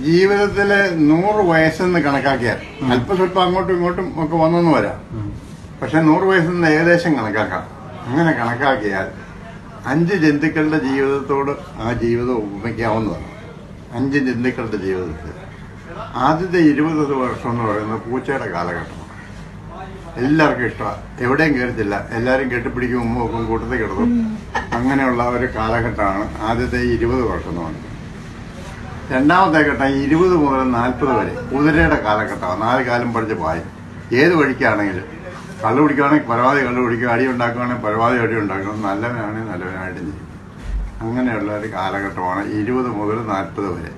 ജീവിതത്തില് 100 വയസ്സെന്ന് കണക്കാക്കിയാൽ അല്പം സ്വല്പം അങ്ങോട്ടും ഇങ്ങോട്ടും ഒക്കെ വന്നെന്ന് വരാം. പക്ഷെ 100 വയസ്സെന്ന് ഏകദേശം കണക്കാക്കാം. അങ്ങനെ കണക്കാക്കിയാൽ 5 ജന്തുക്കളുടെ ജീവിതത്തോട് ആ ജീവിതം ഉപമിക്കാവുന്നതാണ്. 5 ജന്തുക്കളുടെ ജീവിതത്തിൽ ആദ്യത്തെ 20 വർഷം എന്ന് പറയുന്നത് പൂച്ചയുടെ കാലഘട്ടമാണ്. എല്ലാവർക്കും ഇഷ്ടമാണ്, എവിടെയും കയറത്തില്ല, എല്ലാവരും കെട്ടിപ്പിടിക്കും, ഉമ്മ വെക്കും, കൂട്ടത്തിൽ കിടക്കും. അങ്ങനെയുള്ള ഒരു കാലഘട്ടമാണ് ആദ്യത്തെ 20 വർഷം എന്ന് പറയുന്നത്. രണ്ടാമത്തെ ഘട്ടം 20 മുതൽ 40 വരെ കുതിരയുടെ കാലഘട്ടമാണ്. 4 കാലം പഠിച്ച് പായും. ഏത് വഴിക്കാണെങ്കിലും കള്ളു കുടിക്കുകയാണെങ്കിൽ പരമാവധി കള്ളു കുടിക്കുക, അടി ഉണ്ടാക്കുകയാണെങ്കിൽ പരമാവധി അടി ഉണ്ടാക്കണം, നല്ലവനാണെങ്കിൽ നല്ലവനായിട്ട് ചെയ്യും. അങ്ങനെയുള്ള ഒരു കാലഘട്ടമാണ് 20 മുതൽ 40 വരെ.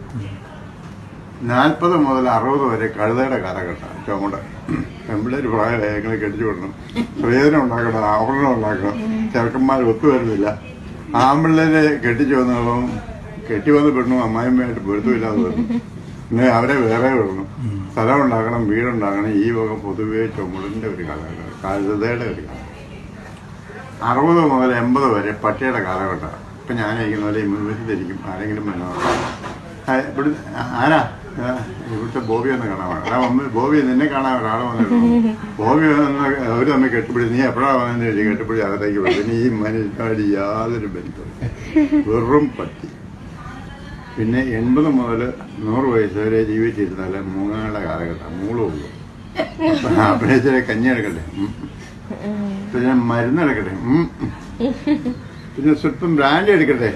40 മുതൽ 60 വരെ കഴുതയുടെ കാലഘട്ടമാണ്. ചുമട് പെമ്പിള്ളേർ പ്രായങ്ങളെ കെട്ടിച്ചു വിടണം, പ്രയോജനം ഉണ്ടാക്കണം, ആഭരണം ഉണ്ടാക്കണം. ചെറുക്കന്മാർ ഒത്തുവരുന്നില്ല. ആമ്പിള്ളേരെ കെട്ടിച്ചു വന്നോളും കെട്ടി വന്ന് പെണ്ണു അമ്മായിമ്മയായിട്ട് പൊരുത്തമില്ലാതെ വരണം. പിന്നെ അവരെ വേറെ വിടണം, സ്ഥലം ഉണ്ടാക്കണം, വീടുണ്ടാക്കണം. ഈ വക പൊതുവെ ചുമടിന്റെ ഒരു കാലഘട്ടം, കഴുതയുടെ ഒരു കാലഘട്ടം. 60 മുതൽ 80 വരെ പട്ടിയുടെ കാലഘട്ടമാണ്. ഇപ്പം ഞാനിരിക്കുന്ന പോലെ മുൻവശത്തിരിക്കും, ആരെങ്കിലും ഇവിടെ ആരാ ഇവിടുത്തെ ബോബി ഒന്ന് കാണാൻ വേണം. ബോബി നിന്നെ കാണാൻ ഒരാൾ വന്നിരുന്നു. ബോബി അവർ തമ്മിൽ കെട്ടിപ്പിടി, നീ എപ്പോഴാണ് വന്നതെന്ന് ചോദിച്ചു. കെട്ടിപ്പിടി അകത്തേക്ക് വിടും. പിന്നെ ഈ മനുഷ്യനായിട്ട് യാതൊരു ബന്ധവും, വെറും പട്ടി. പിന്നെ 80 മുതൽ 100 വയസ്സ് വരെ ജീവിച്ചിരുന്നാൽ മൂങ്ങയുടെ കാലഘട്ടം. മൂളുള്ളൂ. പിന്നെ ചില കഞ്ഞി എടുക്കട്ടെ, പിന്നെ മരുന്നെടുക്കട്ടെ, പിന്നെ സ്വല്പം ബ്രാൻഡ് എടുക്കട്ടെ.